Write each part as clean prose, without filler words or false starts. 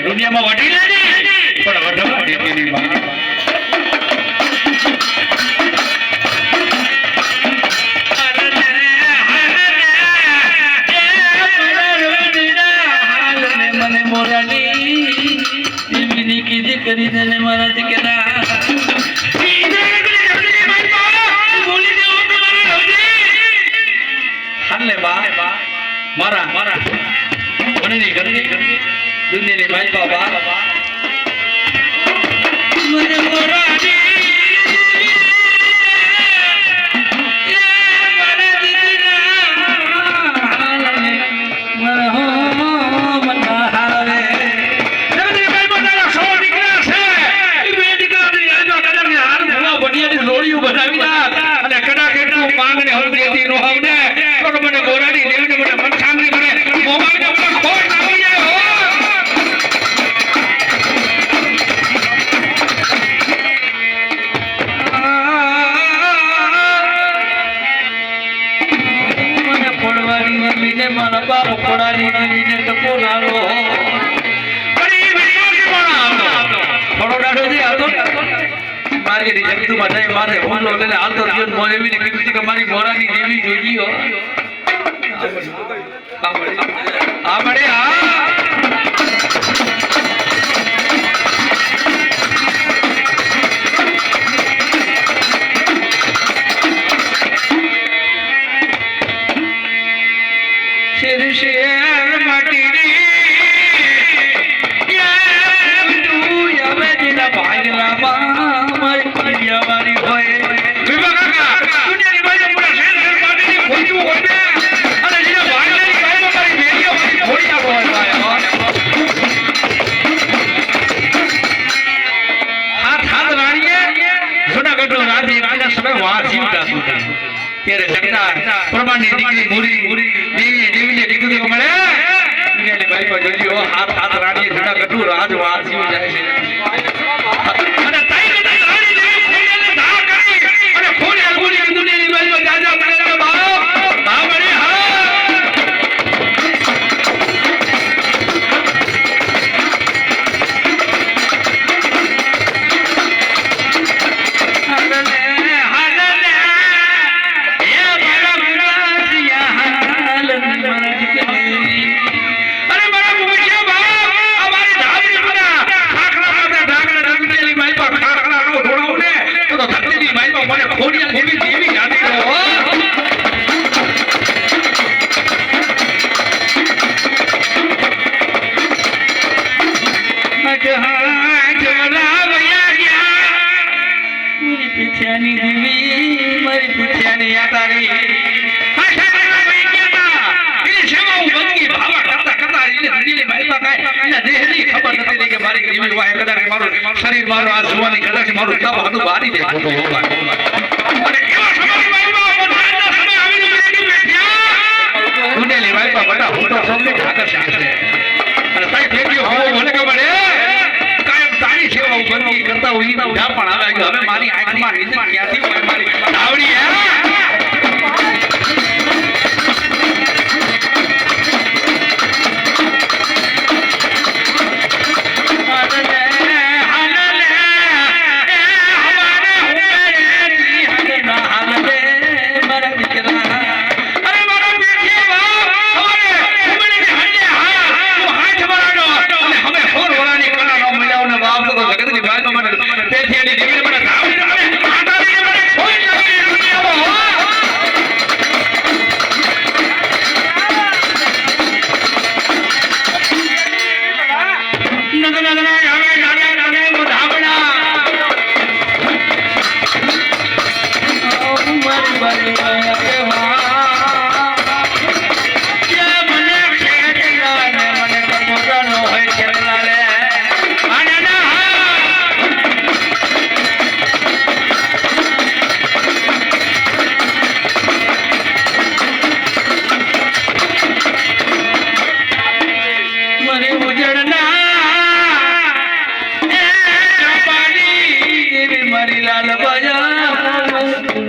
दुनिया में वठी मारा मारा दुनिया ने भाई बाबा मरे मोरानी ये मरे दीना हाल में मरे हो પકોડાની દીવીને ટકો નાલો પડી વિશ્વાસી પણ આવતો થોડો ડાઢો જે હતો મારી જગતુમાં જઈ મારે હુમલો લઈને હાલતો થયો મોર એવીને કીધું કે મારી મોરાની દેવી જોઈ હો આપણે હા પ્રમાણની દીકરી મૂરી દેવીને દીકરી મળે દુનિયાની ભાઈ પર જોજો હાથ હાથ રાણીએ જુના કટુ રાજ વાત જીવ જાય છે અને તાઈ કદા રાણી દેવી ફોડીને ધા કરી અને ફોડી ફોડી દુનિયાની ભાઈ પર જાજા કરે બાપ હા બળી હા શરીર મારો આ જોવાની કદાચ મારું તપ હતું બારી દે અને એવા સમય વાઈમાં મધાના સમય આવીને બેઠી બેઠ્યા દુનિયાની વાઈમાં બટા હોતો સૌને આકર્ષણ છે અને સાઈ ફેંક્યો હો મને ખબર હે કાયમ તારી સેવા બંદગી કરતા હોય તો ઉઠા પણ આવે હવે મારી આંખમાં નીંદર ક્યાંથી હોય મારી આવડી હે Mari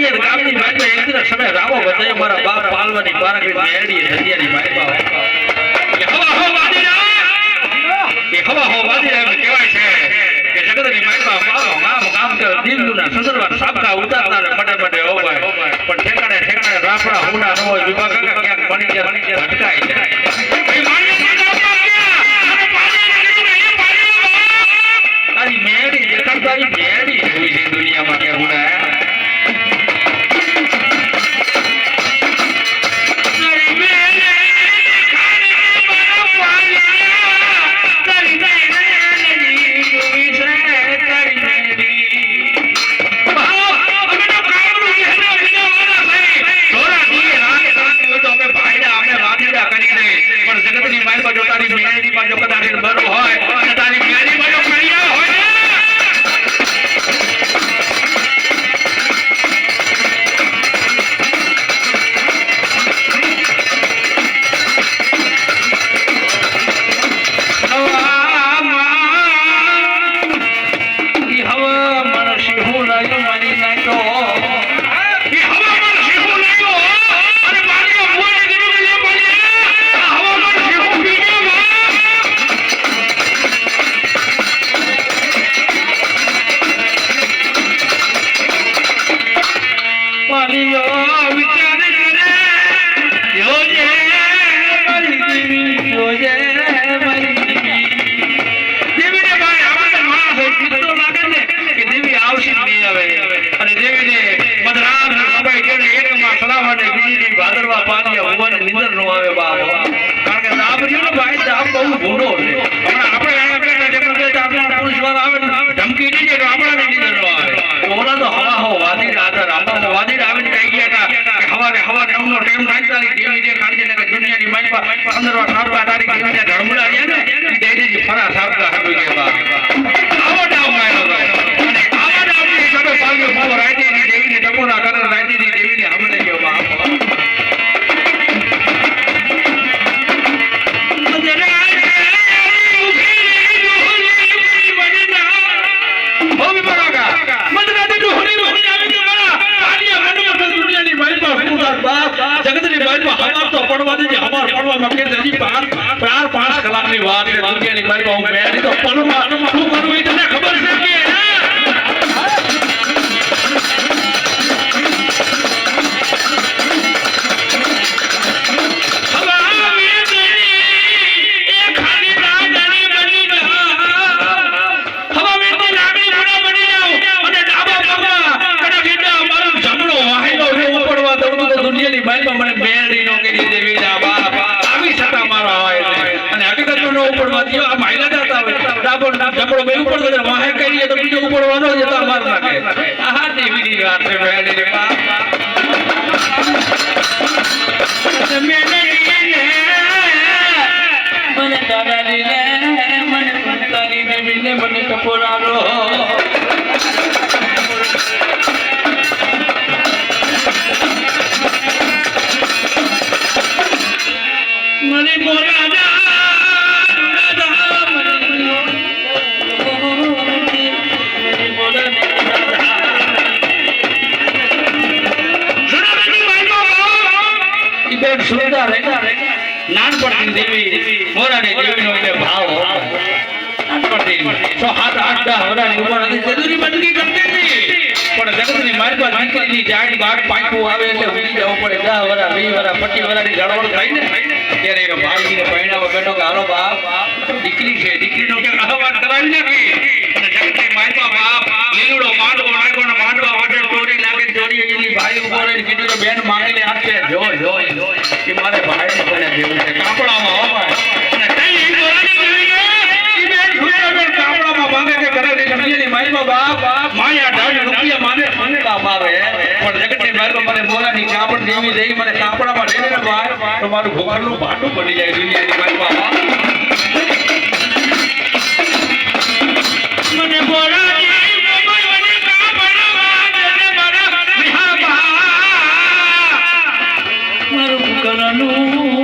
વાડિયા ગામની બાજુ એક દિવસ સમય રાવો બતાય મારા બાપ પાલવાની પારકડી મેરડી ધરિયાની માયબા કે હવા હો વાદીરા એ હવા હો વાદીરા એમ કહેવાય છે કે જગતની માયબા પાલો ગામ કે દીવના સદરવા સાબકા ઉતારતા મટે મટે હોય પણ ઠેકાણે રાફડા હુડા ન હોય વિભાગ ક્યાંક બની જાય ભટકાઈ જાય ભાઈ તારી મેરડી દેખાડ તારી મેરડી એવી છે દુનિયામાં કે હુડા નાનપણથી દેવી મોરાની દેવીનો એને ભાવ નાનપણથી 7 8 10 વર્ષની ઉંમર હતી જરૂરી બંદગી કરતી હતી પણ જગતની મારી પાસે દીકરીની જાડ બાટ પાંચું આવે એટલે ઉડી જવું પડે 10 વર્ષ 20 વર્ષ 25 વર્ષની જળવળ થાય ને ત્યારે એનો ભાઈને પહેણાવો બેઠો કે હાલો બાપ દીકરી છે દીકરીનો કે આહવાન કરાવી નાખી અને જગતની મારી બાપ લીલુડો માંડવો નાખવાનો માંડવા વાટે ચોરી લાગે ચોરી એની ભાઈ ઉભો રહીને કીધું કે બેન માંગીને આપે જો કે મારે ભાઈને કોને દેવું છે કાપડામાં હોવાય અને તઈ બોલાની દેવી ઈ બેન છોકરા કાપડામાં માંગે કે કરે દુનિયાની મારી બાપ માયા ઢાળ રૂપિયા માંગે ફંગા મારે પણ જગતની મારી મને બોલાની કાપડ દેવી દઈ મને કાપડામાં લઈને ને ભાઈ તો મારું ઘોઘરનું ભાટું પડી જાય દુનિયાની મારી બાપ મને બોલાની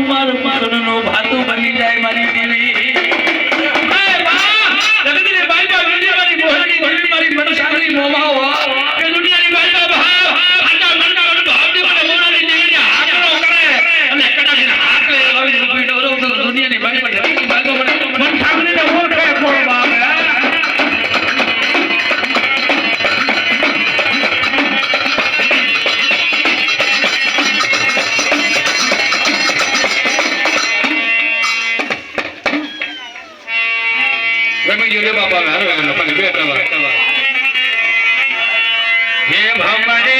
મારું પુત્રનો ભાતું બની જાય મારી દેવી જગતની બાઈ મારી મોહની મારી મનસાગરી મોમાઓ કે દુનિયાની બાઈ જમી ગયો રે બાપા હારો લખા બેઠા હે ભમરે